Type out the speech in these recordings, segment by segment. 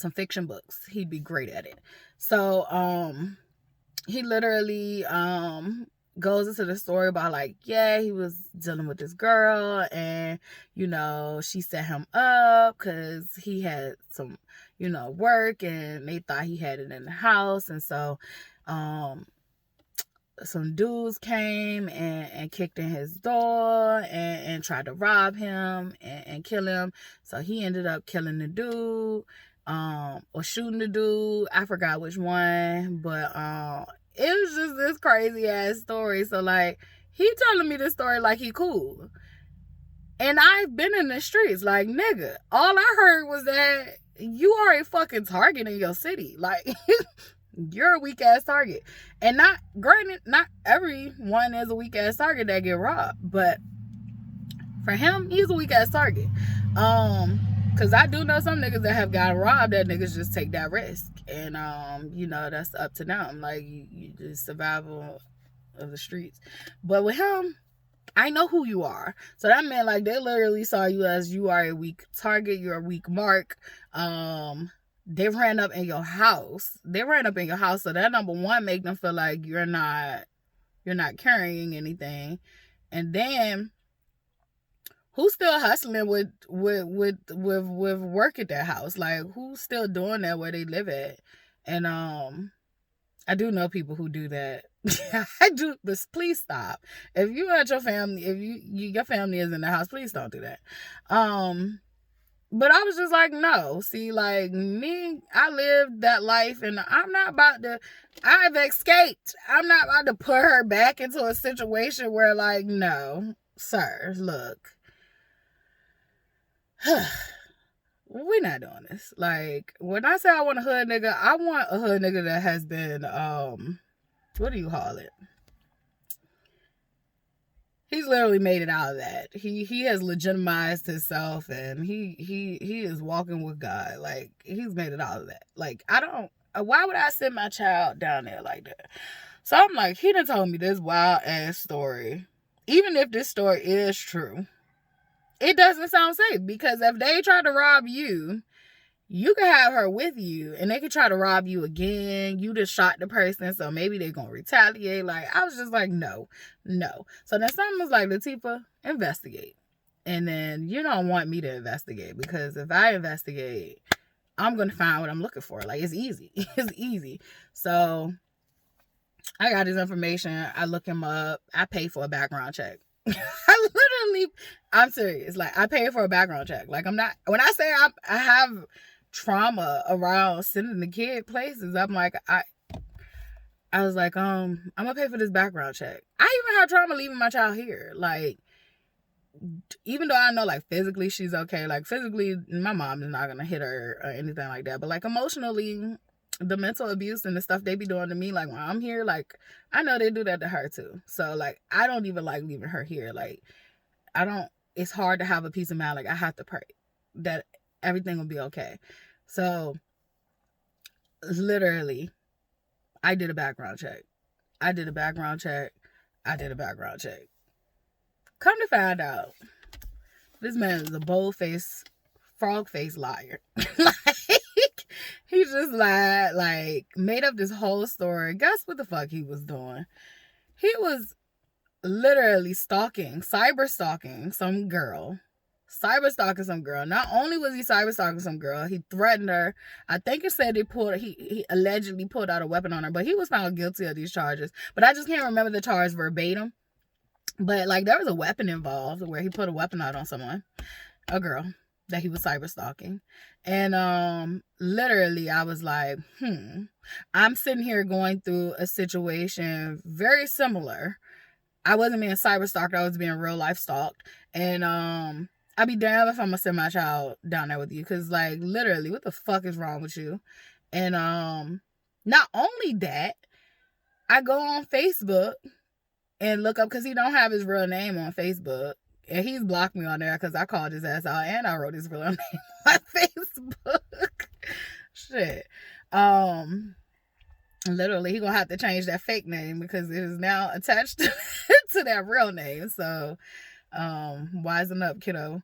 some fiction books. He'd be great at it. So he literally goes into the story about like, yeah, he was dealing with this girl, and she set him up because he had some work, and they thought he had it in the house. And so some dudes came and kicked in his door and tried to rob him and kill him. So he ended up killing the dude, or shooting the dude. I forgot which one, but it was just this crazy ass story. So like, he telling me this story like he cool. And I've been in the streets. Like, nigga, all I heard was that you are a fucking target in your city. Like, you're a weak ass target. And not everyone is a weak ass target that get robbed, but for him, he's a weak ass target. Cause I do know some niggas that have gotten robbed that niggas just take that risk, and that's up to them. Like, you just survival of the streets. But with him, I know who you are. So that meant like they literally saw you as you are a weak target, you're a weak mark. They ran up in your house. So that, number one, make them feel like you're not carrying anything. And then who's still hustling with work at that house? Like, who's still doing that where they live at? And I do know people who do that. I do, but please stop. If you at your family, if your family is in the house, please don't do that. But I was just like, no. See, like me, I lived that life, and I've escaped. I'm not about to put her back into a situation where, like, no, sir, look. We're not doing this. Like, when I say I want a hood nigga, I want a hood nigga that has been, what do you call it? He's literally made it out of that. He has legitimized himself, and he is walking with God. Like, he's made it out of that. Like, why would I send my child down there like that? So I'm like, he done told me this wild ass story. Even if this story is true, it doesn't sound safe, because if they try to rob you, you can have her with you, and they can try to rob you again. You just shot the person, so maybe they're going to retaliate. Like, I was just like, no. So then someone was like, Latifah, investigate. And then you don't want me to investigate, because if I investigate, I'm going to find what I'm looking for. Like, it's easy. It's easy. So I got his information. I look him up. I pay for a background check. I'm serious. Like, I pay for a background check. Like, when I say I have trauma around sending the kid places, I'm like, I was like, I'm gonna pay for this background check. I even have trauma leaving my child here. Like, even though I know, like, physically she's okay, like, physically my mom is not gonna hit her or anything like that, but like, emotionally, the mental abuse and the stuff they be doing to me, like, when I'm here, like, I know they do that to her too. So like, I don't even like leaving her here. Like, it's hard to have a peace of mind. Like, I have to pray that everything will be okay. So literally, I did a background check. Come to find out, this man is a bold-faced, frog-faced liar. Like, he just lied, like, made up this whole story. Guess what the fuck he was doing? He was literally cyber stalking some girl. Not only was he cyber stalking some girl, he threatened her. I think it said he allegedly pulled out a weapon on her, but he was found guilty of these charges. But I just can't remember the charge verbatim. But like, there was a weapon involved where he put a weapon out on someone, a girl that he was cyber stalking. And literally I was like, I'm sitting here going through a situation very similar. I wasn't being cyber stalked, I was being real life stalked. And I'd be damned if I'm gonna send my child down there with you, because like, literally, what the fuck is wrong with you? And not only that, I go on Facebook and look up, because he don't have his real name on Facebook, and he's blocked me on there because I called his ass out and I wrote his real name on Facebook. Shit. Literally, he gonna have to change that fake name because it is now attached to that real name. So wisen up, kiddo.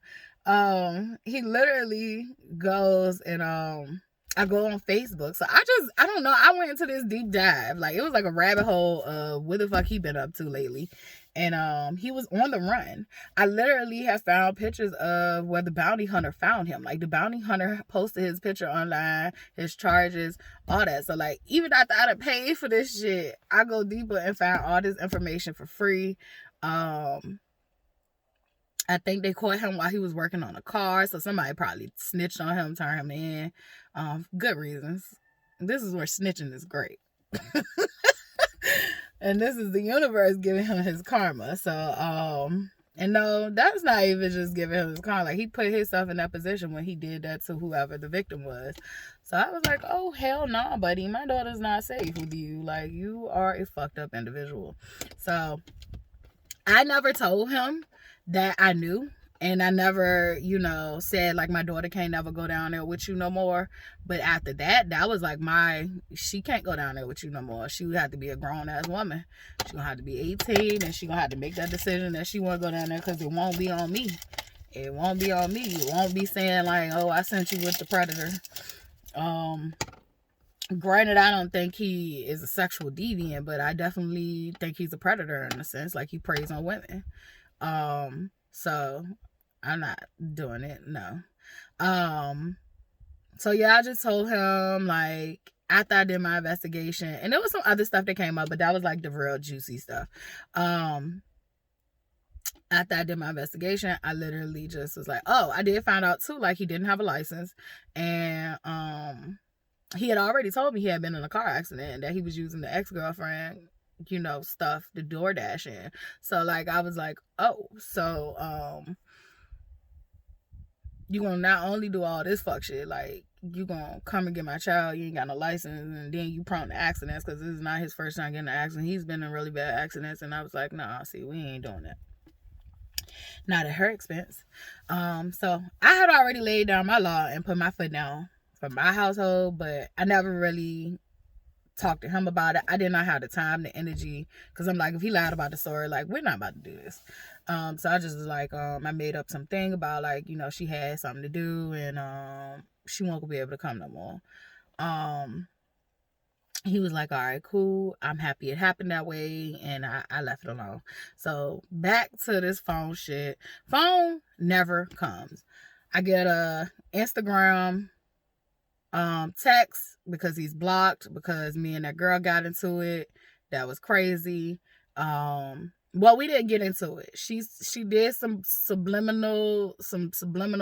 He literally goes and I go on Facebook. So I don't know. I went into this deep dive. Like, it was like a rabbit hole of what the fuck he been up to lately. And he was on the run. I literally have found pictures of where the bounty hunter found him. Like, the bounty hunter posted his picture online, his charges, all that. So, like, even after I done paid for this shit, I go deeper and find all this information for free. I think they caught him while he was working on a car, so somebody probably snitched on him, turned him in. Good reasons. This is where snitching is great. And this is the universe giving him his karma. So, and no, that's not even just giving him his karma. Like, he put himself in that position when he did that to whoever the victim was. So I was like, oh, hell no, nah, buddy. My daughter's not safe with you. Like, you are a fucked up individual. So I never told him that I knew, and I never, said like my daughter can't never go down there with you no more. But after that was like she can't go down there with you no more. She would have to be a grown ass woman. She gonna have to be 18, and she gonna have to make that decision that she want to go down there, because it won't be on me. It won't be on me. It won't be saying like, oh, I sent you with the predator. Granted, I don't think he is a sexual deviant, but I definitely think he's a predator in a sense. Like, he preys on women. So I'm not doing it, no. So yeah, I just told him, like, after I did my investigation, and there was some other stuff that came up, but that was like the real juicy stuff. After I did my investigation, I literally just was like, oh, I did find out too, like, he didn't have a license, and he had already told me he had been in a car accident, and that he was using the ex-girlfriend, stuff, the DoorDash in. So, like, I was like, oh, so, you gonna not only do all this fuck shit, like, you gonna come and get my child, you ain't got no license, and then you prone to accidents, because this is not his first time getting an accident. He's been in really bad accidents. And I was like, nah, see, we ain't doing that. Not at her expense. So I had already laid down my law and put my foot down for my household, but I never really talked to him about it. I did not have the time, the energy, because I'm like, if he lied about the story, like, we're not about to do this. So I just was like, I made up something about, like, she had something to do, and she won't be able to come no more. He was like, all right, cool, I'm happy it happened that way, and I left it alone. So back to this phone shit. Phone never comes. I get a Instagram text because he's blocked, because me and that girl got into it. That was crazy. Well, we didn't get into it. She did some subliminal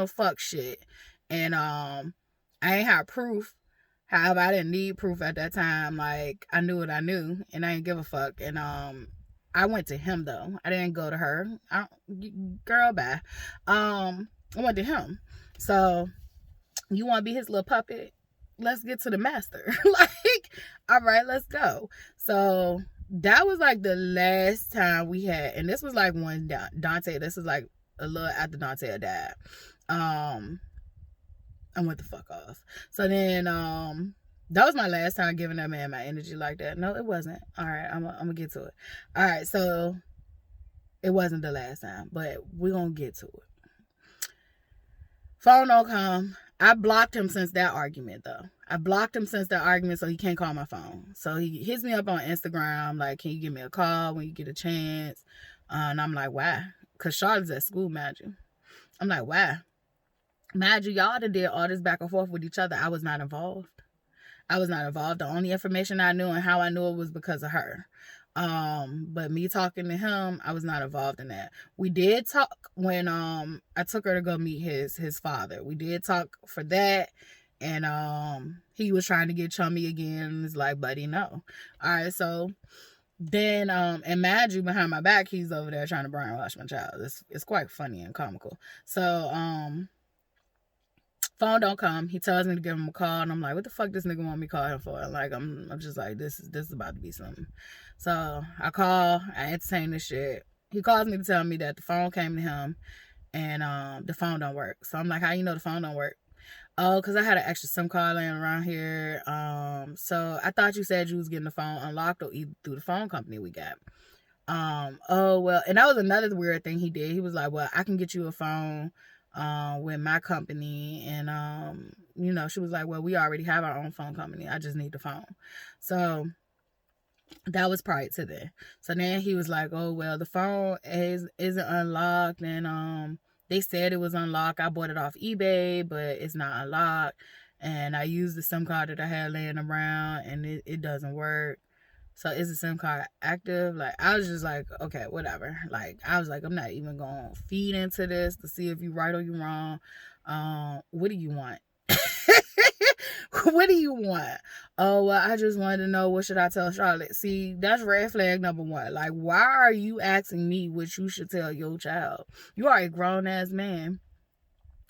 fuck shit, and I ain't had proof. However, I didn't need proof at that time. Like, I knew what I knew, and I didn't give a fuck. And I went to him though. I didn't go to her. Girl, bye. I went to him. So, you want to be his little puppet? Let's get to the master. Like, all right, let's go. So that was like the last time we had, and this was like when Dante, this was like a little after Dante had died. I went the fuck off. So then that was my last time giving that man my energy like that. No, it wasn't. All right, I'm gonna get to it. All right, so it wasn't the last time, but we're gonna get to it. Phone don't come. I blocked him since that argument, though. I blocked him since that argument, so he can't call my phone. So he hits me up on Instagram, like, can you give me a call when you get a chance? And I'm like, why? Because Charlotte's at school, mind you. I'm like, why? Mind you, y'all did all this back and forth with each other. I was not involved. The only information I knew and how I knew it was because of her. But me talking to him, I was not involved in that. We did talk when I took her to go meet his father. We did talk for that, and he was trying to get chummy again. It's like, buddy, no. All right, so then and you, behind my back, he's over there trying to brainwash my child. It's quite funny and comical. So phone don't come. He tells me to give him a call, and I'm like, what the fuck this nigga want me to call him for? Like, I'm just like, this is about to be something. So I call, I entertain this shit. He calls me to tell me that the phone came to him, and the phone don't work. So I'm like, how you know the phone don't work? Oh, because I had an extra SIM card laying around here. So I thought you said you was getting the phone unlocked or either through the phone company we got. Oh, well, and that was another weird thing he did. He was like, well, I can get you a phone with my company. And you know, she was like, well, we already have our own phone company, I just need the phone. So that was prior to that. So then he was like, oh well, the phone isn't unlocked, and they said it was unlocked. I bought it off eBay, but it's not unlocked. And I used the SIM card that I had laying around, and it doesn't work. So is the SIM card active? Like, I was just like, okay, whatever. Like, I was like, I'm not even gonna feed into this to see if you right or you wrong. What do you want? What do you want? Oh, well, I just wanted to know, what should I tell Charlotte? See, that's red flag number one. Like, why are you asking me what you should tell your child? You are a grown ass man.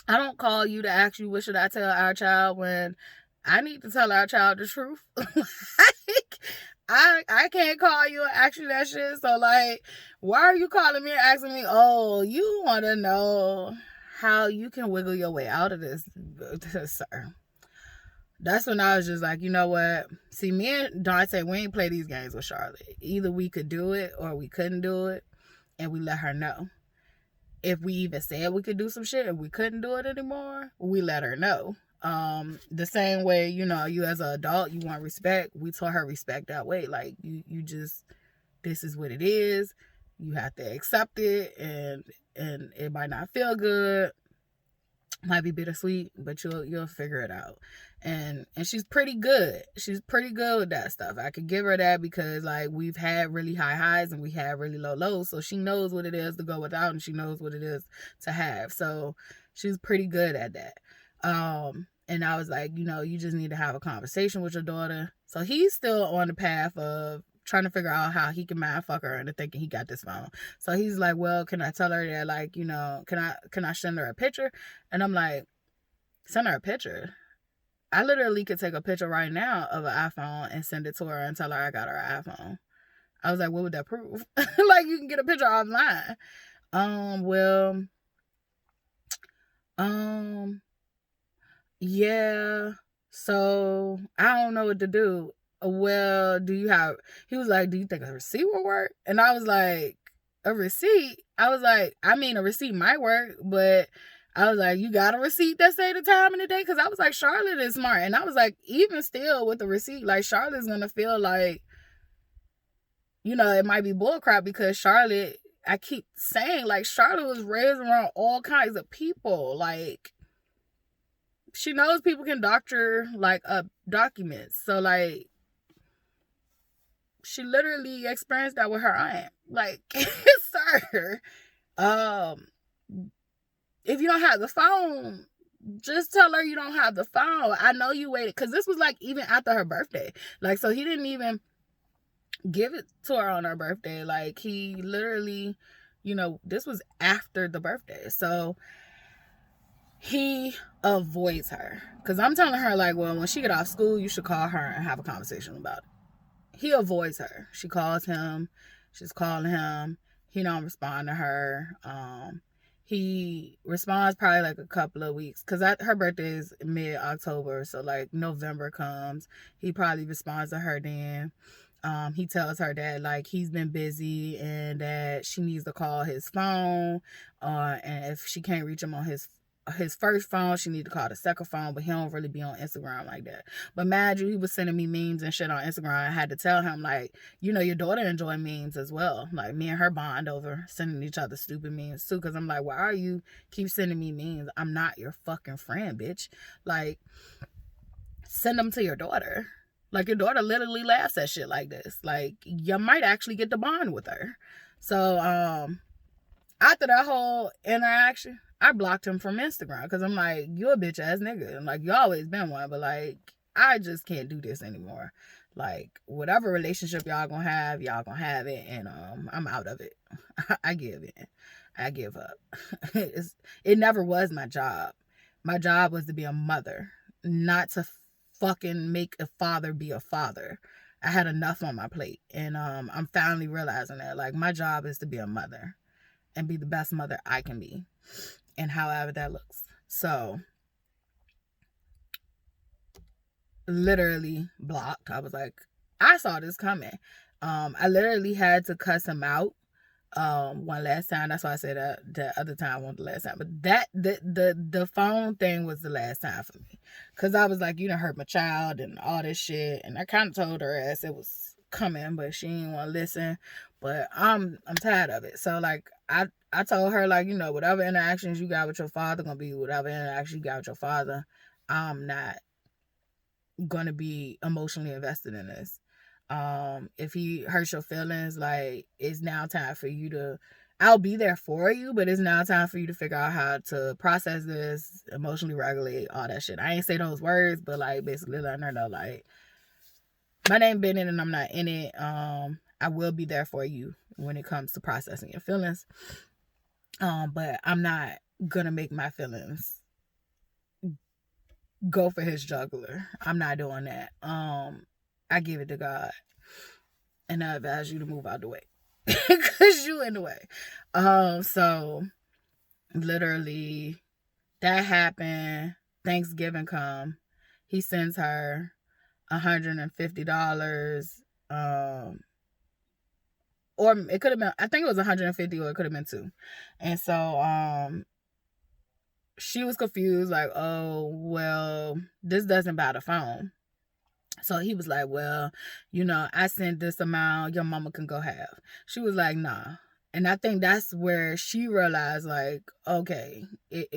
I don't call you to ask you what should I tell our child when I need to tell our child the truth. Like, I can't call you and ask you that shit. So like, why are you calling me and asking me, oh, you want to know how you can wiggle your way out of this, sir? That's when I was just like, you know what? See, me and Dante, we ain't play these games with Charlotte. Either we could do it or we couldn't do it, and we let her know. If we even said we could do some shit and we couldn't do it anymore, we let her know. The same way, you know, you as an adult, you want respect. We taught her respect that way. Like, you just, this is what it is. You have to accept it, and it might not feel good, might be bittersweet, but you'll figure it out. And she's pretty good. She's pretty good with that stuff. I could give her that because like we've had really high highs and we had really low lows. So she knows what it is to go without, and she knows what it is to have. So she's pretty good at that. And I was like, you know, you just need to have a conversation with your daughter. So he's still on the path of trying to figure out how he can mind fuck her into thinking he got this phone. So he's like, well, can I tell her that, like, you know, can I send her a picture? And I'm like, send her a picture? I literally could take a picture right now of an iPhone and send it to her and tell her I got her an iPhone. I was like, what would that prove? Like, you can get a picture offline. Well, yeah. So I don't know what to do. Well, he was like, do you think a receipt will work? And I was like, a receipt? I was like, I mean, a receipt might work, but I was like, you got a receipt that say the time and the day? Because I was like, Charlotte is smart. And I was like, even still with the receipt, like, Charlotte's going to feel like, you know, it might be bullcrap because Charlotte, I keep saying, like, Charlotte was raised around all kinds of people. Like, she knows people can doctor, like, up documents. So, like, she literally experienced that with her aunt. Like, sir, if you don't have the phone, just tell her you don't have the phone. I know you waited, because this was like even after her birthday. Like, so he didn't even give it to her on her birthday. Like, he literally, you know, this was after the birthday. So he avoids her, because I'm telling her, like, well, when she get off school, you should call her and have a conversation about it. He avoids her. She calls him. She's calling him. He don't respond to her. He responds probably like a couple of weeks, because her birthday is mid-October. So like November comes, he probably responds to her then. He tells her that like he's been busy and that she needs to call his phone. And if she can't reach him on his first phone, she need to call the second phone, but he don't really be on Instagram like that. But mind you, he was sending me memes and shit on Instagram. I had to tell him, like, you know, your daughter enjoy memes as well. Like, me and her bond over sending each other stupid memes too, because I'm like, why are you keep sending me memes? I'm not your fucking friend, bitch. Like, send them to your daughter. Like, your daughter literally laughs at shit like this. Like, you might actually get the bond with her. So after that whole interaction, I blocked him from Instagram, because I'm like, you're a bitch ass nigga. And like, you always been one, but like, I just can't do this anymore. Like, whatever relationship y'all gonna have it, and I'm out of it. I give in. I give up. It never was my job. My job was to be a mother, not to fucking make a father be a father. I had enough on my plate, and I'm finally realizing that, like, my job is to be a mother and be the best mother I can be, and however that looks. So literally blocked. I was like, I saw this coming. I literally had to cuss him out one last time. That's why I said the other time wasn't the last time. But that the phone thing was the last time for me. Cause I was like, you done hurt my child and all this shit. And I kinda told her ass it was coming, but she didn't want to listen. But I'm tired of it. So like I told her, like, whatever interactions you got with your father gonna be whatever interaction you got with your father. I'm not gonna be emotionally invested in this. If he hurts your feelings, like, it's now time for you to, I'll be there for you, but it's now time for you to figure out how to process this, emotionally regulate, all that shit. I ain't say those words, but like basically letting her know, like, my name been in and I'm not in it. I will be there for you when it comes to processing your feelings. But I'm not gonna make my feelings go for his jugular. I'm not doing that. I give it to God. And I advise you to move out the way. Because you in the way. So literally that happened. Thanksgiving come. He sends her $150. Or it could have been, I think it was 150 or it could have been 2. And so she was confused, like, oh, well, this doesn't buy the phone. So he was like, well, I sent this amount, your mama can go have. She was like, nah. And I think that's where she realized, like, okay,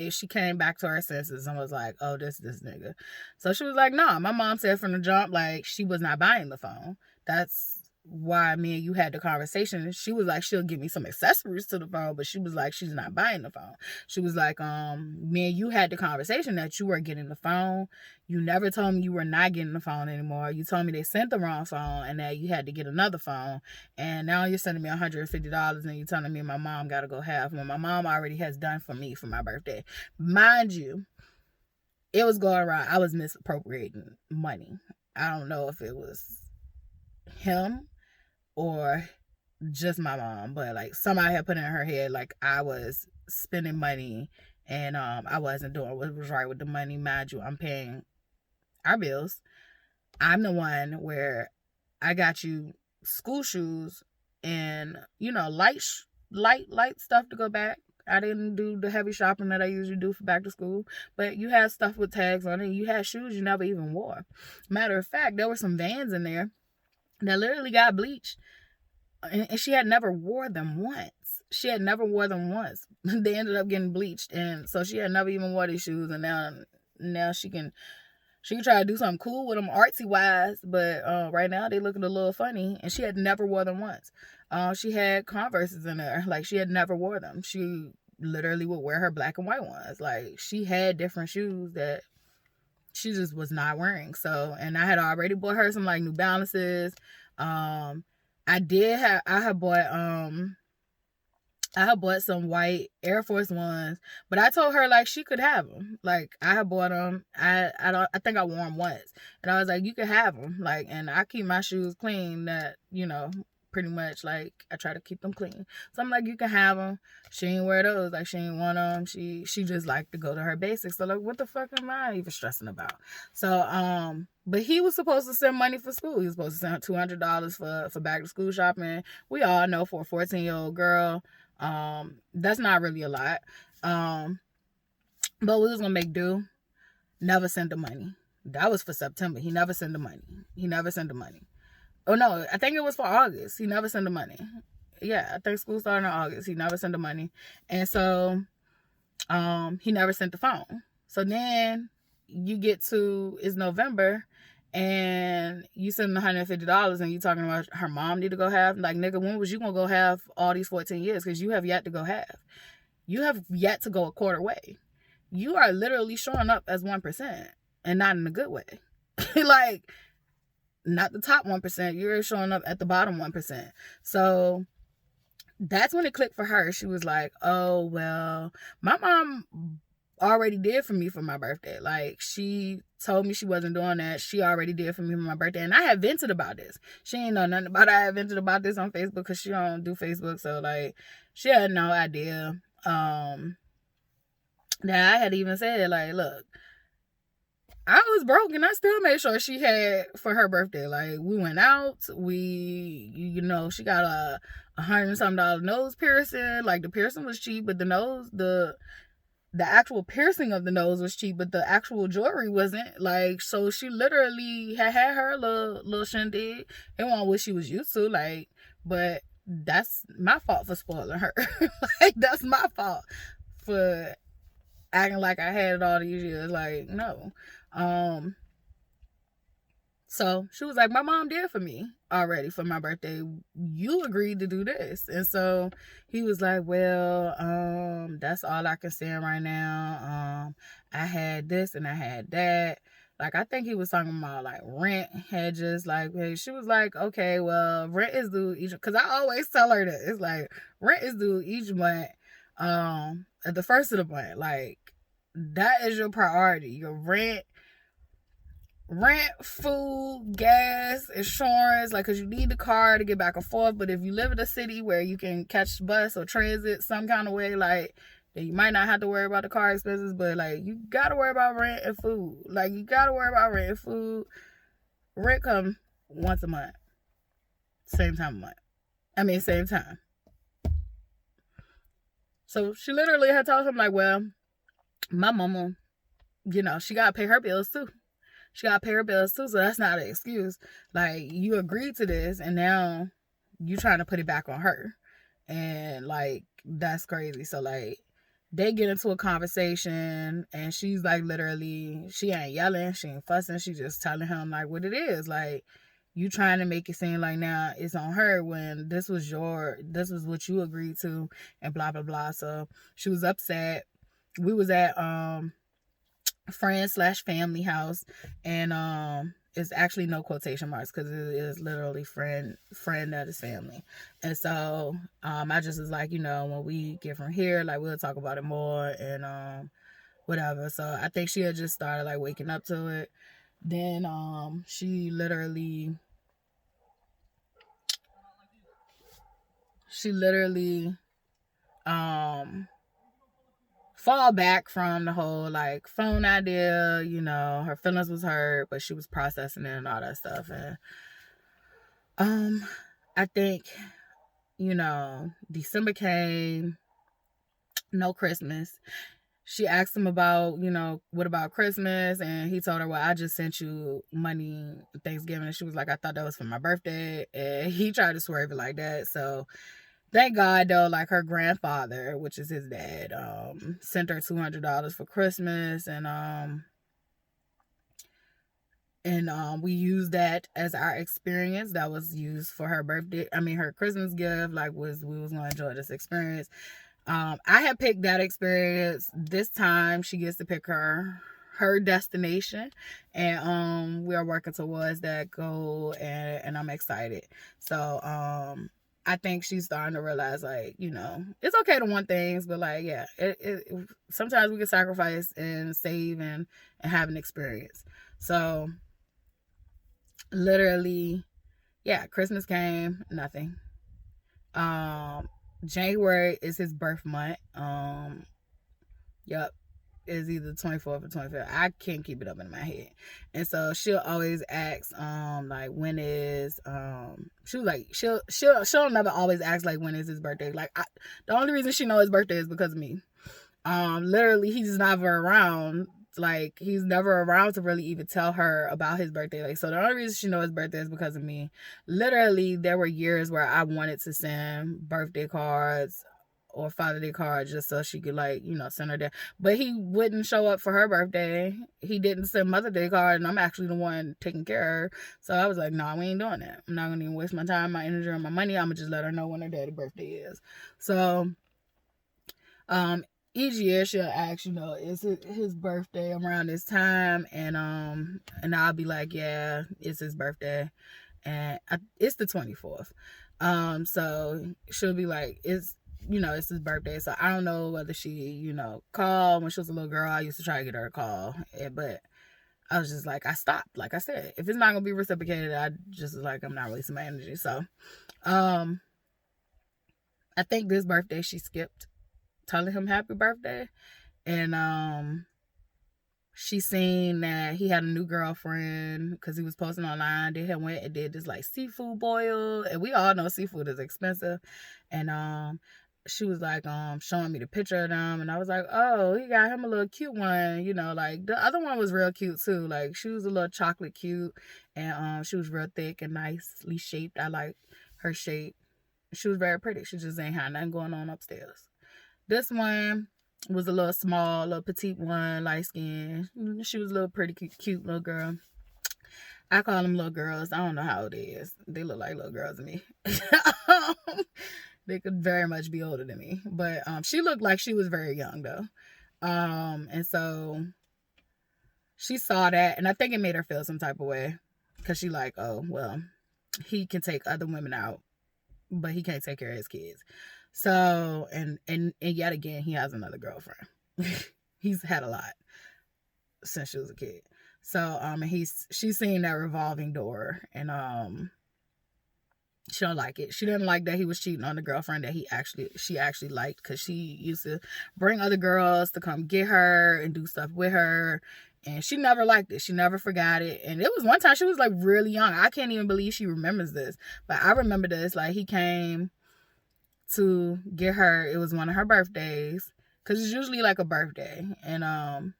she came back to her senses and was like, oh, this nigga. So she was like, nah, my mom said from the jump, like, she was not buying the phone. That's why me and you had the conversation. She was like, she'll give me some accessories to the phone, but she was like, she's not buying the phone. She was like, me and you had the conversation that you were getting the phone. You never told me you were not getting the phone anymore. You told me they sent the wrong phone and that you had to get another phone. And now you're sending me $150 and you're telling me my mom got to go have what my mom already has done for me for my birthday. Mind you, it was going around. I was misappropriating money. I don't know if it was him or just my mom, but like somebody had put in her head like I was spending money and I wasn't doing what was right with the money. Mind you, I'm paying our bills. I'm the one where I got you school shoes and light stuff to go back. I didn't do the heavy shopping that I usually do for back to school, but you had stuff with tags on it. You had shoes you never even wore. Matter of fact, there were some Vans in there that literally got bleached, and she had never wore them once. They ended up getting bleached, and so she had never even wore these shoes, and now she can try to do something cool with them artsy wise, but right now they looking a little funny, and she had never wore them once. She had Converses in there, like she had never wore them. She literally would wear her black and white ones. Like she had different shoes that she just was not wearing. So, and I had already bought her some like New Balances. I had bought some white Air Force Ones, but I told her like she could have them. Like I had bought them. I think I wore them once, and I was like, you could have them. Like, and I keep my shoes clean. That pretty much like I try to keep them clean. So I'm like, you can have them. She ain't wear those. Like she ain't want them. She just liked to go to her basics. So like, what the fuck am I even stressing about? So but he was supposed to send money for school. He was supposed to send $200 for back to school shopping. We all know for a 14-year-old girl, that's not really a lot. But we was gonna make do. Never sent the money. That was for September. He never sent the money. Oh no, I think it was for August. He never sent the money. Yeah, I think school started in August. He never sent the money. And so he never sent the phone. So then you get to, it's November, and you send $150 and you talking about her mom need to go have. Like, nigga, when was you gonna go have all these 14 years? Because you have yet to go have. You have yet to go a quarter way. You are literally showing up as 1% and not in a good way. Like, not the top 1%. You're showing up at the bottom 1%. So that's when it clicked for her. She was like, oh, well, my mom already did for me for my birthday. Like, she told me she wasn't doing that. She already did for me for my birthday. And I had vented about this. She ain't know nothing about it. I had vented about this on Facebook because she don't do Facebook. So, like, she had no idea. That I had even said, like, look, I was broke and I still made sure she had for her birthday. Like, we went out, she got a $100 and something nose piercing. Like, the piercing was cheap, but the actual piercing of the nose was cheap, but the actual jewelry wasn't. Like, so she literally had her little shindig. It wasn't what she was used to, like, but that's my fault for spoiling her. Like, that's my fault for acting like I had it all these years. Like, no. So she was like, my mom did for me already for my birthday. You agreed to do this. And so he was like, well, that's all I can send right now. I had this and I had that. Like, I think he was talking about like rent had just like, hey, she was like, okay, well, rent is due each, because I always tell her that it's like rent is due each month, at the first of the month. Like, that is your priority. Your rent, food, gas, insurance, like, because you need the car to get back and forth. But if you live in a city where you can catch the bus or transit some kind of way, like, then you might not have to worry about the car expenses, but like, you gotta worry about rent and food. Like, you gotta worry about rent and food. Rent come once a month, same time of month. Same time. So she literally had told him, like, well, my mama, she gotta pay her bills too. She got to pay her bills too, so that's not an excuse. Like, you agreed to this, and now you trying to put it back on her. And, like, that's crazy. So, like, they get into a conversation, and she's, like, literally, she ain't yelling, she ain't fussing, she just telling him, like, what it is. Like, you trying to make it seem like now it's on her when this was what you agreed to, and blah, blah, blah. So, she was upset. We was at, friend/family house, and it's actually no quotation marks because it is literally friend of his family. And so I just was like, when we get from here, like, we'll talk about it more, and whatever. So I think she had just started like waking up to it. Then she literally fall back from the whole like phone idea. Her feelings was hurt, but she was processing it and all that stuff. And I think, December came, no Christmas. She asked him about, what about Christmas? And he told her, well, I just sent you money Thanksgiving. And she was like, I thought that was for my birthday. And he tried to swerve it like that. So thank God, though, like, her grandfather, which is his dad, sent her $200 for Christmas, and we used that as our experience. That was used for her birthday. Her Christmas gift. Like, we was gonna enjoy this experience. I had picked that experience. This time, she gets to pick her destination, and we are working towards that goal, and I'm excited. So I think she's starting to realize, like, it's okay to want things, but like, yeah, it sometimes we can sacrifice and save and have an experience. So literally, yeah, Christmas came, nothing. January is his birth month. Yep, is either 24th or 25th. I can't keep it up in my head. And so she'll always ask, like, when is, she was like, she'll never always ask, like, when is his birthday. Like, the only reason she knows his birthday is because of me. Literally, he's never around. Like, he's never around to really even tell her about his birthday. Like, so the only reason she knows his birthday is because of me. Literally, there were years where I wanted to send birthday cards or Father's Day card just so she could, like, send her there. But he wouldn't show up for her birthday. He didn't send Mother's Day card, and I'm actually the one taking care of her. So I was like, no, we ain't doing that. I'm not going to even waste my time, my energy, or my money. I'm going to just let her know when her daddy's birthday is. So, each year she'll ask, is his birthday around this time? And I'll be like, yeah, it's his birthday. And it's the 24th. So she'll be like, it's his birthday. So I don't know whether she, called. When she was a little girl, I used to try to get her a call. But I was just like, I stopped. Like I said, if it's not going to be reciprocated, I just like, I'm not wasting my energy. So I think this birthday she skipped telling him happy birthday. And she seen that he had a new girlfriend because he was posting online. They had went and did this like seafood boil, and we all know seafood is expensive. And she was like showing me the picture of them, and I was like, oh, he got him a little cute one, you know. Like the other one was real cute too. Like she was a little chocolate cute, and she was real thick and nicely shaped. I like her shape. She was very pretty. She just ain't had nothing going on upstairs. This one was a little small, little petite one, light skin. She was a little pretty cute little girl. I call them little girls. I don't know how it is. They look like little girls to me. They could very much be older than me. But she looked like she was very young though. And so she saw that, and I think it made her feel some type of way. Because she like, oh, well, he can take other women out, but he can't take care of his kids. So, and yet again, he has another girlfriend. He's had a lot since she was a kid. So, and she's seen that revolving door, and she don't like it. She didn't like that he was cheating on the girlfriend that she actually liked, because she used to bring other girls to come get her and do stuff with her. And she never liked it. She never forgot it. And it was one time she was like really young. I can't even believe she remembers this. But I remember this. Like, he came to get her. It was one of her birthdays, because it's usually like a birthday. And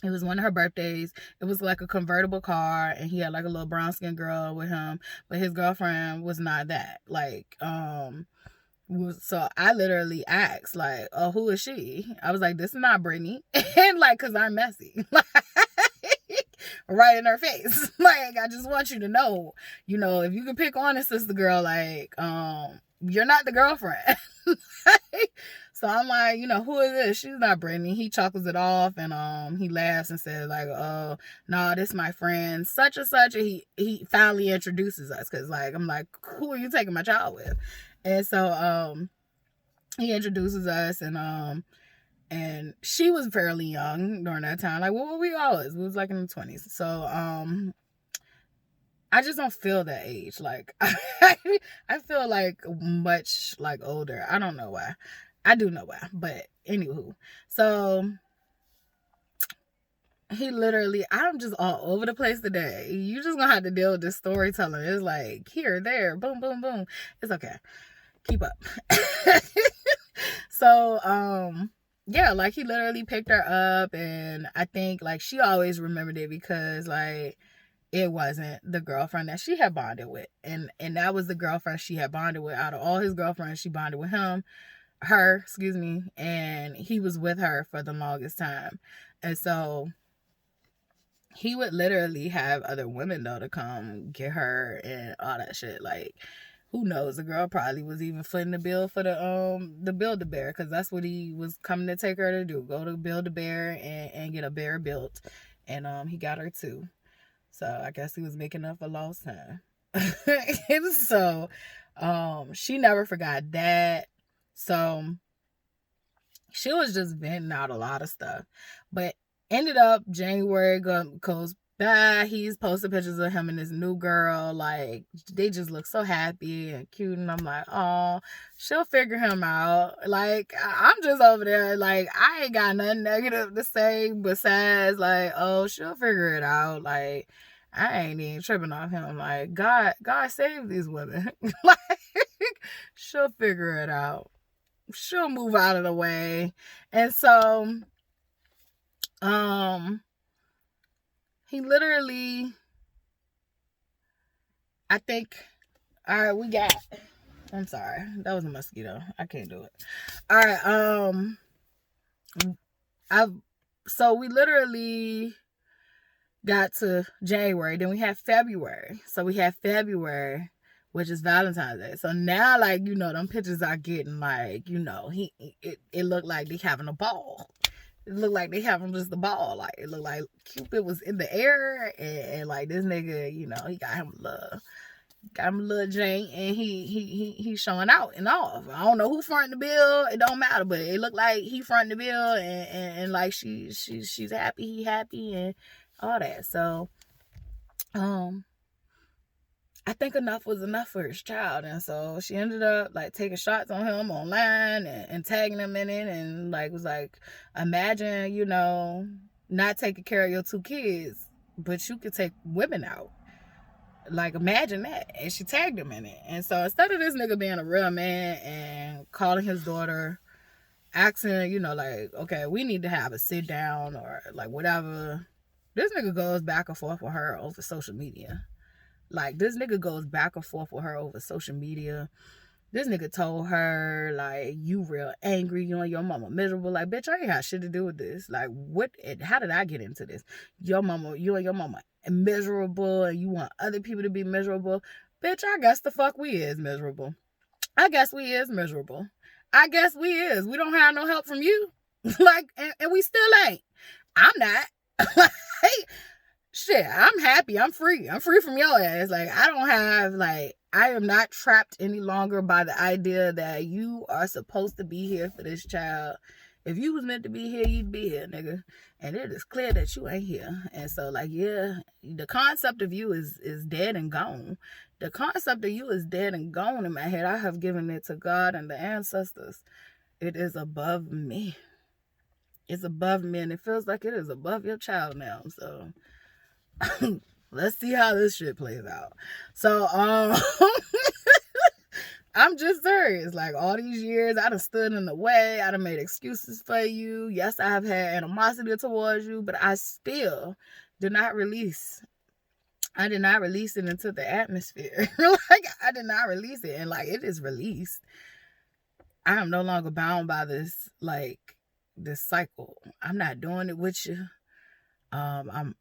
it was one of her birthdays. It was like a convertible car, and he had like a little brown skinned girl with him, but his girlfriend was not that. Like, so I literally asked, like, oh, who is she? I was like, this is not Brittany. And like, cause I'm messy. Like, right in her face. Like, I just want you to know, you know, if you can pick on a sister girl, like, you're not the girlfriend. So I'm like, you know, who is this? She's not Brittany. He chuckles it off, and he laughs and says like, oh, no, this is my friend such and such. And he finally introduces us, because like, I'm like, who are you taking my child with? And so he introduces us, and she was fairly young during that time. Like, what were we always? We was like in the 20s. So I just don't feel that age. Like, I feel like much like older. I don't know why. I do know why, but anywho. So he literally, I'm just all over the place today. You just gonna have to deal with this storytelling. It's like here, there, boom, boom, boom. It's okay. Keep up. So, yeah, like he literally picked her up, and I think like she always remembered it because like it wasn't the girlfriend that she had bonded with. And that was the girlfriend she had bonded with. Out of all his girlfriends, she bonded with her, and he was with her for the longest time. And so he would literally have other women though to come get her and all that shit. Like, who knows? The girl probably was even footing the bill for the Build-A-Bear, because that's what he was coming to take her to do. Go to Build-A-Bear and get a bear built. And he got her too. So I guess he was making up for lost time. And so she never forgot that. So she was just venting out a lot of stuff. But ended up, January goes by. He's posted pictures of him and his new girl. Like, they just look so happy and cute. And I'm like, oh, she'll figure him out. Like, I'm just over there. Like, I ain't got nothing negative to say besides, like, oh, she'll figure it out. Like, I ain't even tripping off him. Like, God save these women. Like, she'll figure it out. She'll move out of the way. And so he literally, I think, all right, I'm sorry, that was a mosquito. I can't do it. All right, so we literally got to January, then we had February. So we had February, which is Valentine's Day. So now, like, you know, them pictures are getting, like, you know, it looked like they having a ball. It looked like they having just a ball. Like, it looked like Cupid was in the air, and like, this nigga, you know, he got him a little jank, and he's showing out and off. I don't know who fronting the bill. It don't matter, but it looked like he fronting the bill, and like she's happy, he happy, and all that. So, I think enough was enough for his child. And so she ended up like taking shots on him online and tagging him in it, and like was like, imagine, you know, not taking care of your 2 kids, but you could take women out. Like, imagine that. And she tagged him in it. And so instead of this nigga being a real man and calling his daughter, asking, like, okay, we need to have a sit down or like whatever, this nigga goes back and forth with her over social media. Like, this nigga goes back and forth with her over social media. This nigga told her, like, you real angry, you and your mama miserable. Like, bitch, I ain't had shit to do with this. Like, how did I get into this? You and your mama miserable, and you want other people to be miserable. Bitch, I guess the fuck we is miserable. I guess we is miserable. I guess we is. We don't have no help from you. Like, and we still ain't. I'm not. Like, shit, I'm happy. I'm free. I'm free from your ass. Like, I am not trapped any longer by the idea that you are supposed to be here for this child. If you was meant to be here, you'd be here, nigga. And it is clear that you ain't here. And so, like, yeah, the concept of you is dead and gone. The concept of you is dead and gone in my head. I have given it to God and the ancestors. It is above me. It's above me, and it feels like it is above your child now. So let's see how this shit plays out. So I'm just serious. Like, all these years, I done stood in the way. I done made excuses for you. Yes, I have had animosity towards you, but I still did not release. I did not release it into the atmosphere. Like, I did not release it. And, like, it is released. I am no longer bound by this, like, this cycle. I'm not doing it with you. I'm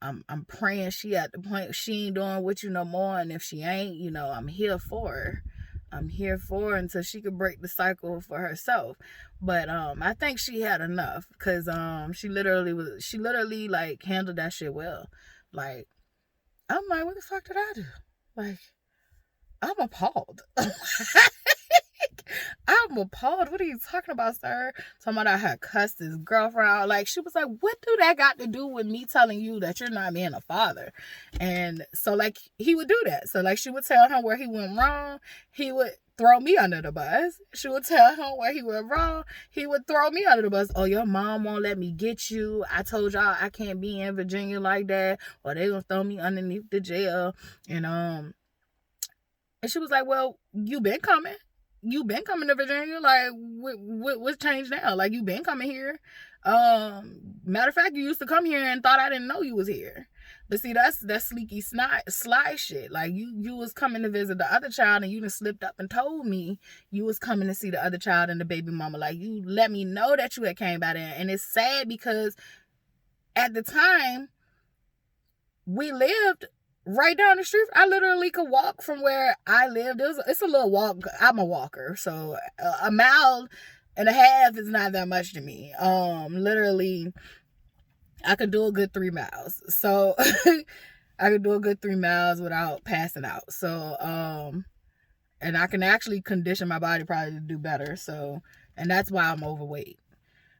praying she at the point she ain't doing with you no more. And if she ain't, I'm here for her. I'm here for her until she could break the cycle for herself. But I think she had enough, because she literally like handled that shit well. Like, I'm like, what the fuck did I do? Like, I'm appalled. I'm appalled. What are you talking about, sir? Talking about I had cussed his girlfriend out. Like, she was like, what do that got to do with me telling you that you're not being a father? And so, like, he would do that. So, like, she would tell him where he went wrong. He would throw me under the bus. She would tell him where he went wrong. He would throw me under the bus. Oh, your mom won't let me get you. I told y'all I can't be in Virginia like that, or they gonna throw me underneath the jail. And she was like, well, you been coming to Virginia. Like, what's changed now? Like, you been coming here. Matter of fact, you used to come here and thought I didn't know you was here. But see, that's sleaky sly shit. Like, you was coming to visit the other child, and you done slipped up and told me you was coming to see the other child and the baby mama. Like, you let me know that you had came by there. And it's sad because at the time we lived right down the street. I literally could walk from where I lived. It's a little walk. I'm a walker, so a mile and a half is not that much to me. Literally, I could do a good 3 miles. So I could do a good 3 miles without passing out. So and I can actually condition my body probably to do better. So, and that's why I'm overweight.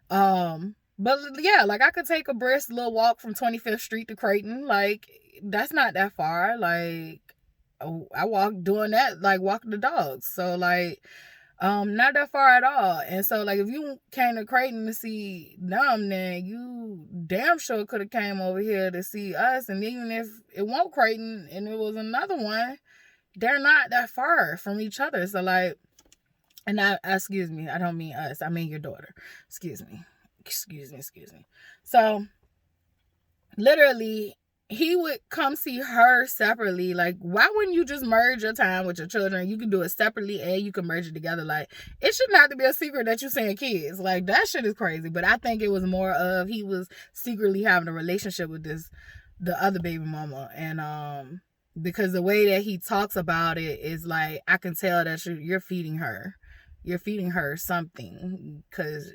But yeah, like, I could take a brisk little walk from 25th Street to Creighton. Like, that's not that far. Like, I walk doing that, like, walking the dogs. So, like, not that far at all. And so, like, if you came to Creighton to see them, then you damn sure could have came over here to see us. And even if it won't Creighton and it was another one, they're not that far from each other. So, like, and excuse me, I don't mean us. I mean your daughter. Excuse me. So, literally, he would come see her separately. Like, why wouldn't you just merge your time with your children? You can do it separately and you can merge it together. Like, it shouldn't have to be a secret that you're seeing kids. Like, that shit is crazy. But I think it was more of he was secretly having a relationship with the other baby mama. And because the way that he talks about it is like, I can tell that you're feeding her. You're feeding her something, because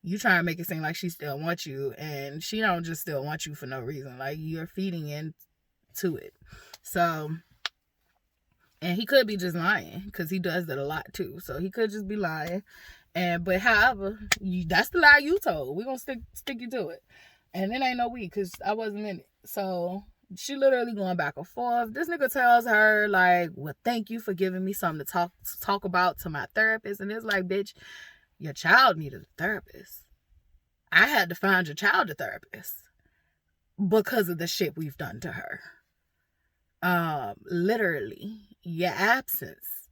you trying to make it seem like she still wants you, and she don't just still want you for no reason. Like, you're feeding into it. So, and he could be just lying, because he does that a lot too. So he could just be lying. But however, that's the lie you told. We're gonna stick you to it. And it ain't no we, because I wasn't in it. So she literally going back and forth. This nigga tells her, like, well, thank you for giving me something to talk about to my therapist. And it's like, bitch, your child needed a therapist. I had to find your child a therapist. because of the shit we've done to her. Literally, your absence,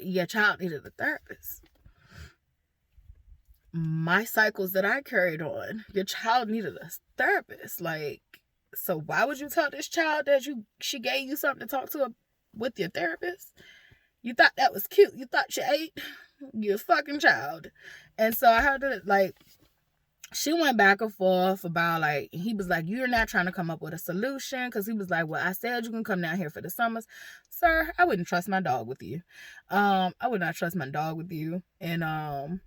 your child needed a therapist. My cycles that I carried on, your child needed a therapist. Like, so why would you tell this child that she gave you something to talk to with your therapist? You thought that was cute. You thought she ate your fucking child. And so I had to, like, she went back and forth about, like, he was like, you're not trying to come up with a solution, because he was like, well, I said you can come down here for the summers. Sir, I wouldn't trust my dog with you. I would not trust my dog with you. And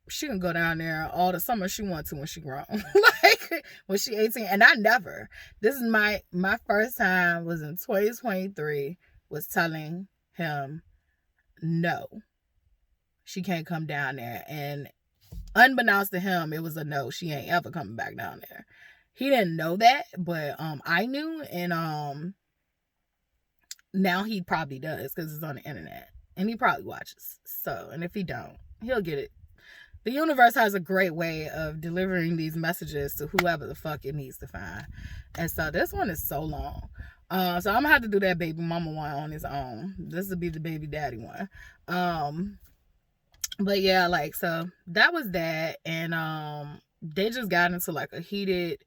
she can go down there all the summer she wants to when she grown. Like, when she 18. And I never. This is my first time was in 2023, was telling him, no, she can't come down there. And unbeknownst to him, it was a no. She ain't ever coming back down there. He didn't know that, but I knew, and now he probably does, because it's on the internet, and he probably watches. So, and if he don't, he'll get it. The universe has a great way of delivering these messages to whoever the fuck it needs to find. And so this one is so long. So I'm gonna have to do that baby mama one on its own. This will be the baby daddy one. But yeah, like, so that was that. And they just got into like a heated,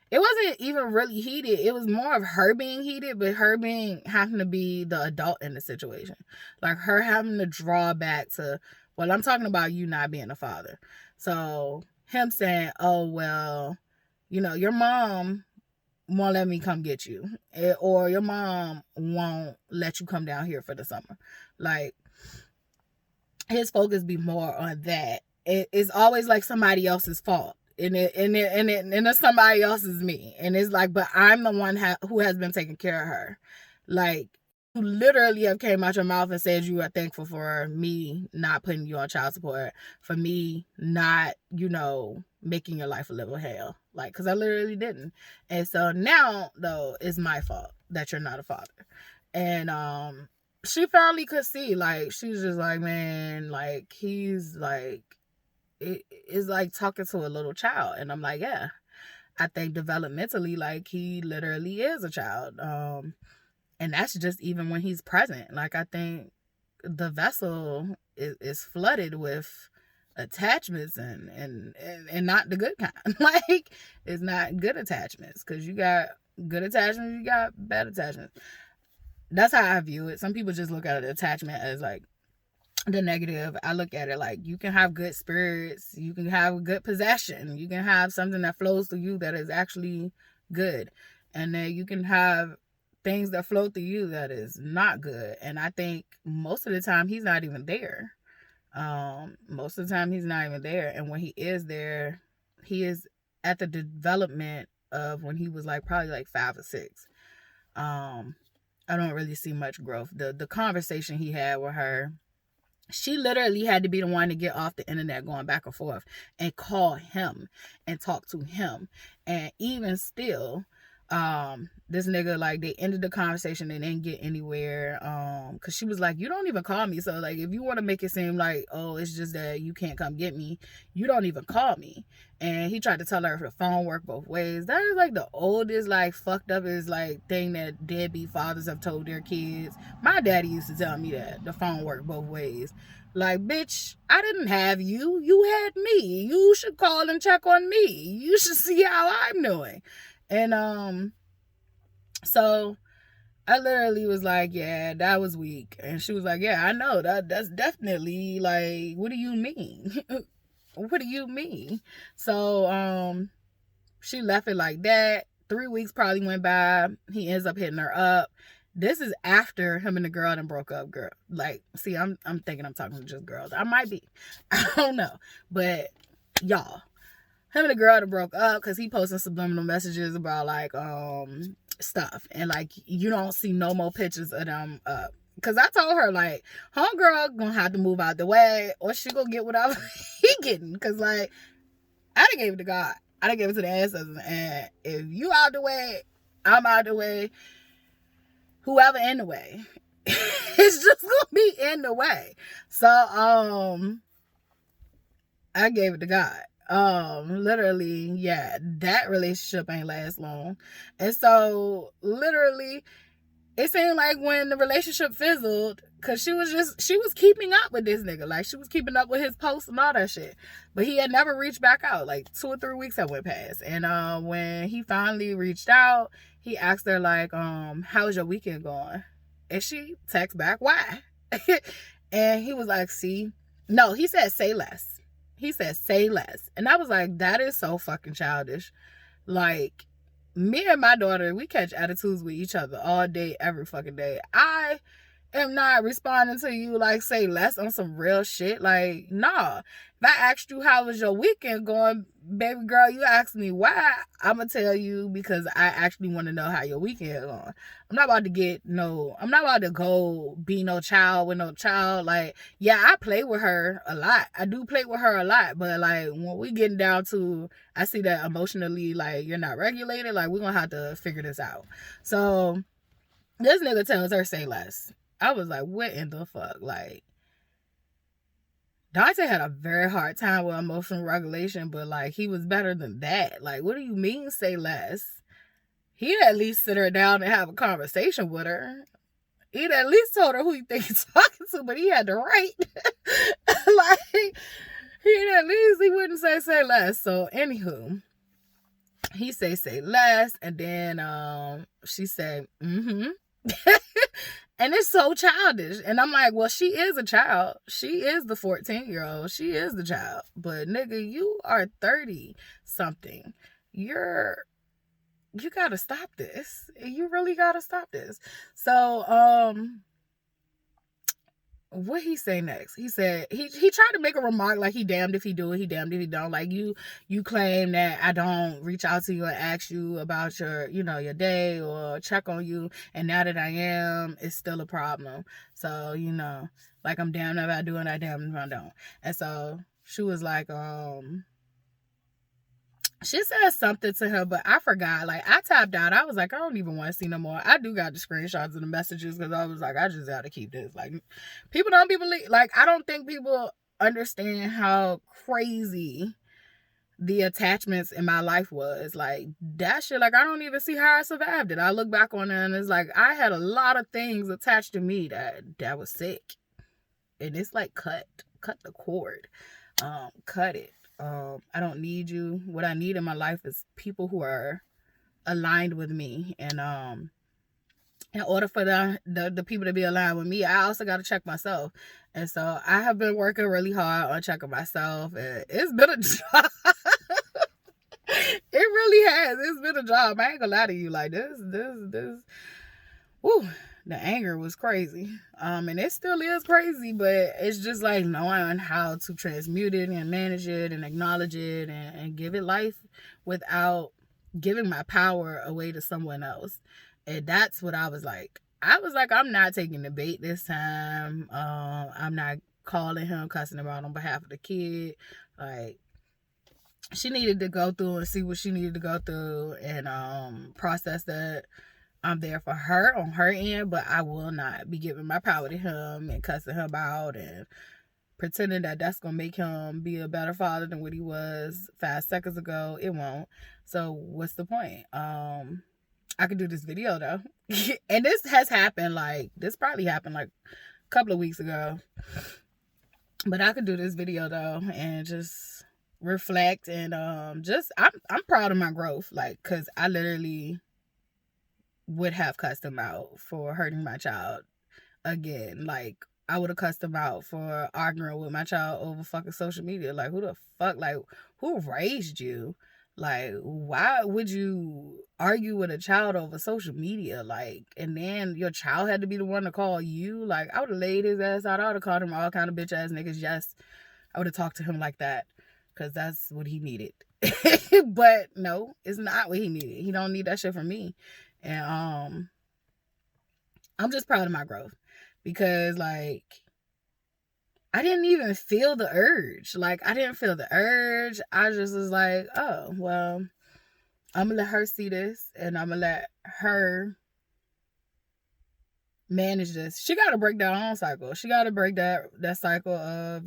it wasn't even really heated. It was more of her being heated, but her being having to be the adult in the situation. Like, her having to draw back to, well, I'm talking about you not being a father. So him saying, oh, well, you know, your mom won't let me come get you, or your mom won't let you come down here for the summer. Like, his focus be more on that. It's always like somebody else's fault, and it's somebody else's me, and it's like, but I'm the one who has been taking care of her. Like, you literally have came out your mouth and said you are thankful for me not putting you on child support, for me not, you know, making your life a little hell. Like, because I literally didn't. And so now, though, it's my fault that you're not a father. And she finally could see, like, she's just like, man, like, he's like, it's like talking to a little child. And I'm like, yeah, I think developmentally, like, he literally is a child. And that's just even when he's present. Like, I think the vessel is flooded with attachments and not the good kind. Like, it's not good attachments, because you got good attachments, you got bad attachments. That's how I view it. Some people just look at an attachment as like the negative. I look at it like, you can have good spirits, you can have good possession, you can have something that flows through you that is actually good, and then you can have things that flow through you that is not good. And I think most of the time he's not even there. Most of the time he's not even there. And when he is there, he is at the development of when he was like probably like 5 or 6. I don't really see much growth. The conversation he had with her, she literally had to be the one to get off the internet going back and forth and call him and talk to him. And even still, this nigga, like, they ended the conversation, they didn't get anywhere, because she was like, you don't even call me. So, like, if you want to make it seem like, oh, it's just that you can't come get me, you don't even call me. And he tried to tell her the phone worked both ways. That is like the oldest, like, fucked up is like thing that deadbeat fathers have told their kids. My daddy used to tell me that the phone worked both ways. Like, bitch, I didn't have you, you had me. You should call and check on me. You should see how I'm doing. And so I literally was like, yeah, that was weak. And she was like, yeah, I know, that's definitely, like, what do you mean? What do you mean? So she left it like that. 3 weeks probably went by. He ends up hitting her up. This is after him and the girl done broke up. Girl, like, see, I'm thinking I'm talking to just girls. I might be. I don't know. But y'all, him and the girl that broke up because he posted subliminal messages about, like, stuff. And, like, you don't see no more pictures of them up. Because I told her, like, homegirl gonna have to move out the way, or she gonna get whatever he getting. Because, like, I done gave it to God. I done gave it to the ancestors. And if you out the way, I'm out the way. Whoever in the way, it's just gonna be in the way. So, I gave it to God. Literally, yeah, that relationship ain't last long. And so literally it seemed like when the relationship fizzled, because she was keeping up with this nigga. Like, she was keeping up with his posts and all that shit. But he had never reached back out. Like, 2 or 3 weeks had went past. And when he finally reached out, he asked her, like, how's your weekend going? And she texted back, why? And he was like, see? No, he said, say less. He said, say less. And I was like, that is so fucking childish. Like, me and my daughter, we catch attitudes with each other all day, every fucking day. I am not responding to you like say less on some real shit. Like, nah. If I asked you how was your weekend going, baby girl, you asked me why, I'ma tell you because I actually want to know how your weekend going. I'm not about to go be no child with no child. Like, yeah, I play with her a lot. I do play with her a lot, but like when we getting down to, I see that emotionally, like, you're not regulated, like, we're gonna have to figure this out. So this nigga tells her say less. I was like, what in the fuck? Like, Dante had a very hard time with emotional regulation, but like, he was better than that. Like, what do you mean say less? He'd at least sit her down and have a conversation with her. He'd at least told her who he think he's talking to, but he had to write. Like, he wouldn't say less. So anywho, he say less, and then she said, mm-hmm. And it's so childish. And I'm like, well, she is a child. She is the 14-year-old. She is the child. But nigga, you are 30 something. You gotta stop this. You really gotta stop this. So what he say next? He said he tried to make a remark like he damned if he do it, he damned if he don't. Like, you claim that I don't reach out to you and ask you about your day or check on you, and now that I am, it's still a problem. So, like, I'm damned if I do and I damned if I don't. And so she was like, she said something to her, but I forgot. Like, I tapped out. I was like, I don't even want to see no more. I do got the screenshots of the messages because I was like, I just got to keep this. Like, people don't believe. Like, I don't think people understand how crazy the attachments in my life was. Like, that shit, like, I don't even see how I survived it. I look back on it and it's like, I had a lot of things attached to me that was sick. And it's like, cut the cord. Cut it. I don't need you. What I need in my life is people who are aligned with me. And in order for the people to be aligned with me, I also got to check myself. And so I have been working really hard on checking myself. And it's been a job. It really has. It's been a job. I ain't gonna lie to you. Like, this. Woo. The anger was crazy. And it still is crazy, but it's just like knowing how to transmute it and manage it and acknowledge it and give it life without giving my power away to someone else. And that's what I was like. I was like, I'm not taking the bait this time. I'm not calling him, cussing him out on behalf of the kid. Like, she needed to go through and see what she needed to go through and process that. I'm there for her on her end, but I will not be giving my power to him and cussing him out and pretending that that's going to make him be a better father than what he was 5 seconds ago. It won't. So what's the point? I could do this video though. And this has happened, this probably happened like a couple of weeks ago. But I could do this video though and just reflect and I'm proud of my growth. Like, cause I literally would have cussed him out for hurting my child again. Like, I would have cussed him out for arguing with my child over fucking social media. Like, who the fuck, like, who raised you? Like, why would you argue with a child over social media? Like, and then your child had to be the one to call you? Like, I would have laid his ass out. I would have called him all kind of bitch ass niggas. Yes, I would have talked to him like that because that's what he needed. But no, it's not what he needed. He don't need that shit from me. And I'm just proud of my growth because, like, I didn't even feel the urge. Like, I didn't feel the urge. I just was like, oh, well, I'm gonna let her see this and I'm gonna let her manage this. She gotta break that own cycle. She gotta break that cycle of,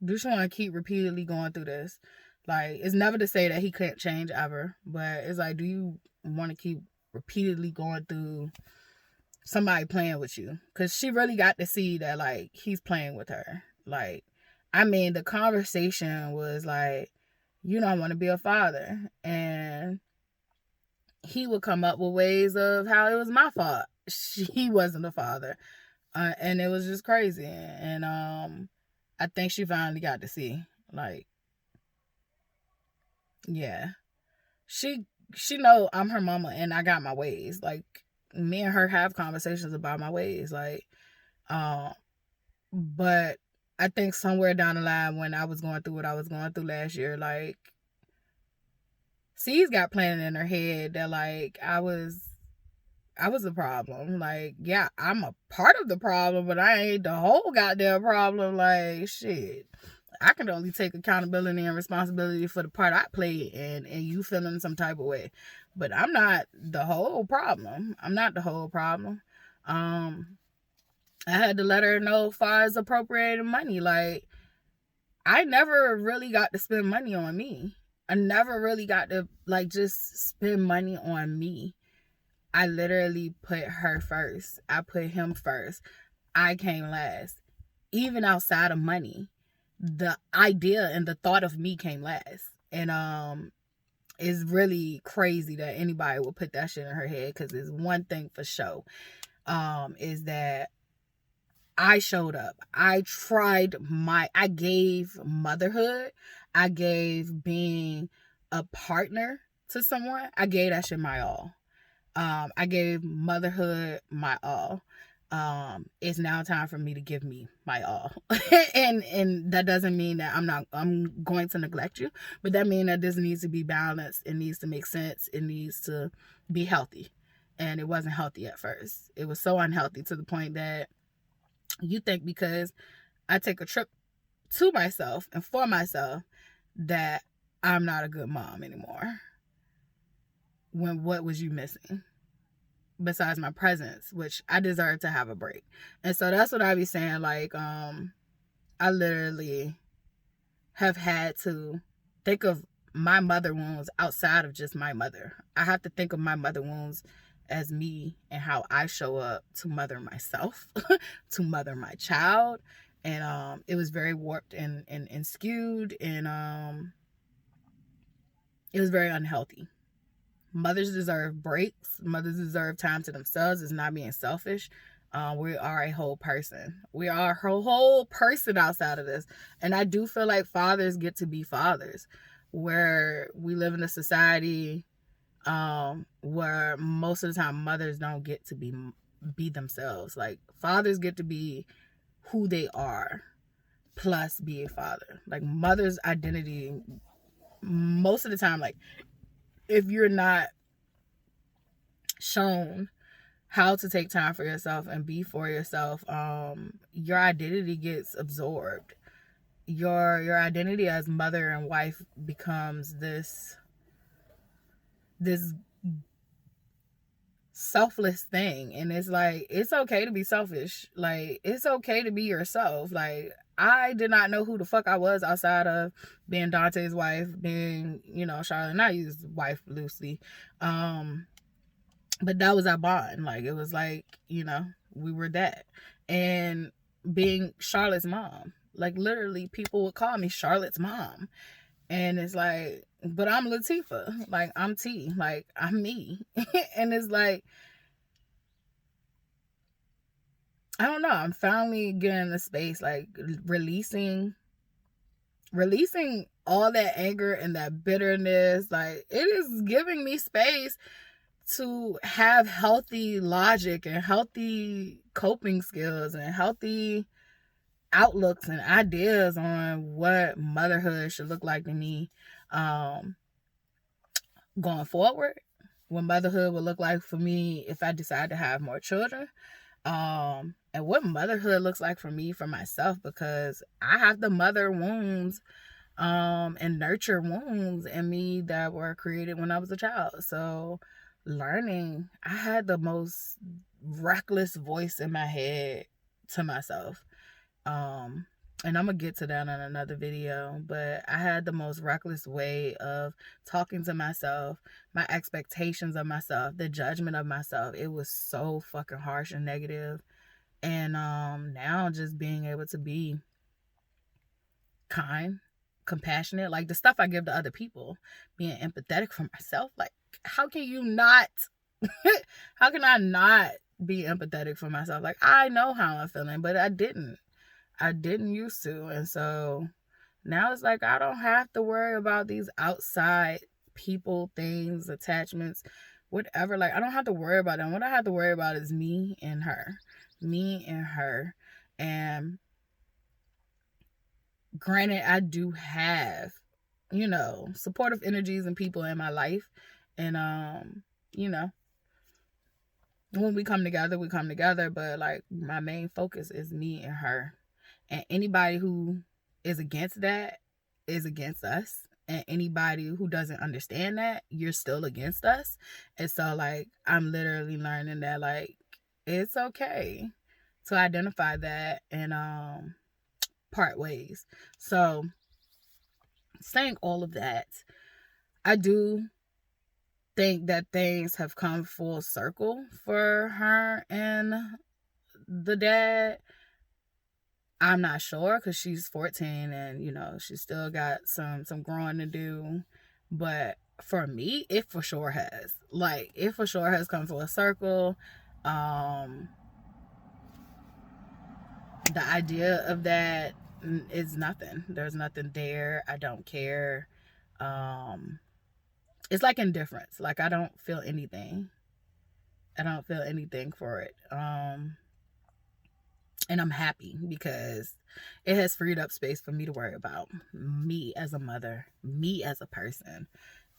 Do you want to keep repeatedly going through this? Like, it's never to say that he couldn't change ever, but it's like, do you want to keep repeatedly going through somebody playing with you? Because she really got to see that, like, he's playing with her. Like, I mean, the conversation was like, you don't want to be a father. And he would come up with ways of how it was my fault. He wasn't a father. And it was just crazy. And I think she finally got to see, like, yeah, she know I'm her mama and I got my ways. Like, me and her have conversations about my ways. Like, but I think somewhere down the line when I was going through what I was going through last year, like, C's got planted in her head that, like, I was a problem. Like, yeah, I'm a part of the problem, but I ain't the whole goddamn problem. Like, shit. I can only take accountability and responsibility for the part I played and you feeling some type of way. But I'm not the whole problem. I'm not the whole problem. I had to let her know as far as appropriating money. Like, I never really got to spend money on me. I never really got to, like, just spend money on me. I literally put her first. I put him first. I came last. Even outside of money, the idea and the thought of me came last. And it's really crazy that anybody would put that shit in her head, because it's one thing for sure, is that I showed up. I gave motherhood. I gave being a partner to someone. I gave that shit my all. I gave motherhood my all. It's now time for me to give me my all. and that doesn't mean that I'm going to neglect you, but that means that this needs to be balanced. It needs to make sense. It needs to be healthy. And it wasn't healthy at first. It was so unhealthy to the point that you think because I take a trip to myself and for myself that I'm not a good mom anymore. When what was you missing? Besides my presence, which I deserve to have a break. And so that's what I be saying. Like, I literally have had to think of my mother wounds outside of just my mother. I have to think of my mother wounds as me and how I show up to mother myself, to mother my child. And it was very warped and skewed, and it was very unhealthy. Mothers deserve breaks. Mothers deserve time to themselves. It's not being selfish. We are a whole person. We are a whole person outside of this. And I do feel like fathers get to be fathers, where we live in a society where most of the time mothers don't get to be themselves. Like, fathers get to be who they are, plus be a father. Like, mother's identity, most of the time, like, if you're not shown how to take time for yourself and be for yourself, your identity gets absorbed. Your identity as mother and wife becomes this selfless thing. And it's like, it's okay to be selfish. Like, it's okay to be yourself. Like, I did not know who the fuck I was outside of being Dante's wife, being, Charlotte and I's wife loosely. But that was our bond. Like, it was like, we were that. And being Charlotte's mom, like, literally people would call me Charlotte's mom. And it's like, but I'm Latifah. Like, I'm T. Like, I'm me. And it's like, I don't know. I'm finally getting the space, like, releasing all that anger and that bitterness. Like, it is giving me space to have healthy logic and healthy coping skills and healthy outlooks and ideas on what motherhood should look like to me going forward, what motherhood would look like for me if I decide to have more children, and what motherhood looks like for me, for myself, because I have the mother wounds and nurture wounds in me that were created when I was a child. So learning, I had the most reckless voice in my head to myself. And I'm gonna get to that in another video, but I had the most reckless way of talking to myself, my expectations of myself, the judgment of myself. It was so fucking harsh and negative. And now just being able to be kind, compassionate, like the stuff I give to other people, being empathetic for myself. Like, how can you not how can I not be empathetic for myself? Like, I know how I'm feeling, but I didn't used to. And so now it's like I don't have to worry about these outside people, things, attachments, whatever. Like, I don't have to worry about them. What I have to worry about is me and her. Me and her. And granted, I do have, you know, supportive energies and people in my life. And you know, when we come together, we come together. But like, my main focus is me and her. And anybody who is against that is against us. And anybody who doesn't understand that, you're still against us. And so, like, I'm literally learning that, like, it's okay to identify that and part ways. So, saying all of that, I do think that things have come full circle for her and the dad. I'm not sure because she's 14 and, you know, she's still got some growing to do. But for me, it for sure has. Like, it for sure has come full a circle. The idea of that is nothing. There's nothing there. I don't care. It's like indifference. Like, I don't feel anything. I don't feel anything for it. And I'm happy because it has freed up space for me to worry about me as a mother, me as a person.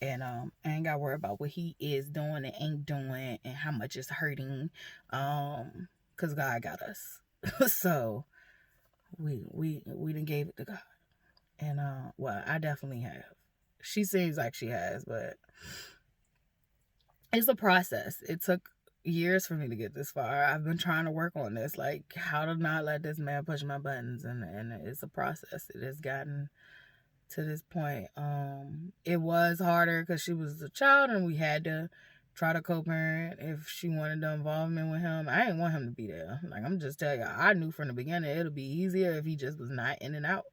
And I ain't got to worry about what he is doing and ain't doing and how much it's hurting. Because God got us. So we done gave it to God. And well, I definitely have. She seems like she has, but it's a process. It took years for me to get this far. I've been trying to work on this, like how to not let this man push my buttons, and it's a process. It has gotten to this point. It was harder because she was a child and we had to try to co-parent if she wanted the involvement with him. I didn't want him to be there. Like, I'm just telling you, I knew from the beginning it'll be easier if he just was not in and out.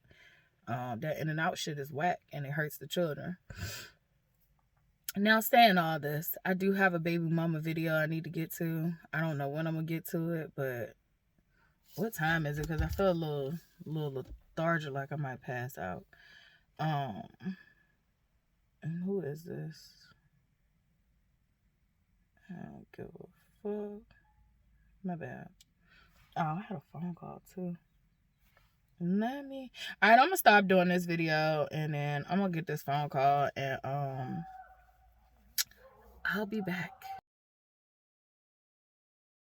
That in and out shit is whack and it hurts the children. Now, saying all this, I do have a baby mama video I need to get to. I don't know when I'm gonna get to it, but what time is it? Because I feel a little lethargic, like I might pass out. And who is this? I don't give a fuck. My bad. Oh, I had a phone call too. Alright, I'm gonna stop doing this video and then I'm gonna get this phone call and I'll be back.